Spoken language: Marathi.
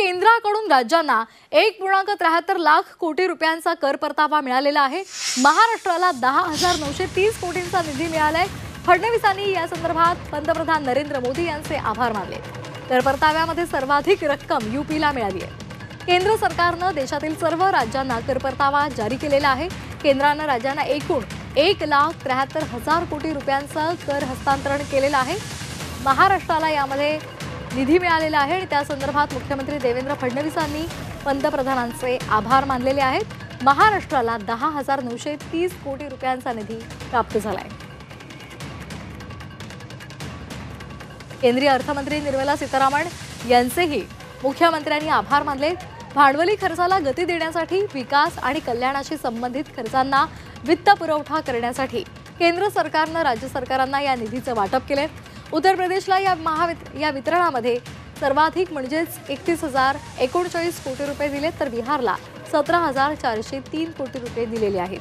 केंद्राकडून राज्यांना 1.73 लाख कोटी रुपयांचा कर परतावा मिळालेला आहे। महाराष्ट्राला 10,930 कोटींचा निधी मिळालाय। फडणवीसांनी या संदर्भात पंतप्रधान नरेंद्र मोदी यांचे आभार मानले। कर परताव्यामध्ये सर्वाधिक रक्कम यूपीला मिळाली आहे। केंद्र सरकारने देशातील सर्व राज्यांना कर परतावा जारी केलेला आहे। केंद्राने राज्यांना एकूण 1,73,000 कोटी रुपयांचा कर हस्तांतरण केलेला आहे। महाराष्ट्राला यामध्ये निधी मिळालेला आहे आणि त्या संदर्भात मुख्यमंत्री देवेंद्र फडणवीसांनी पंतप्रधानांचे आभार मानलेले आहेत। महाराष्ट्राला 10,930 कोटी रुपयांचा निधी प्राप्त झाला आहे। केंद्रीय अर्थमंत्री निर्मला सीतारामन यांचेही मुख्यमंत्र्यांनी आभार मानले। भांडवली खर्चाला गती देण्यासाठी विकास आणि कल्याणाशी संबंधित खर्चांना वित्त पुरवठा करण्यासाठी केंद्र सरकारने राज्य सरकारांना या निधीचे वाटप केले। उत्तर प्रदेशला या वितरणामध्ये सर्वाधिक म्हणजे 31,039 कोटी रुपये दिले, तर बिहारला 17,403 कोटी रुपये दिलेले आहेत।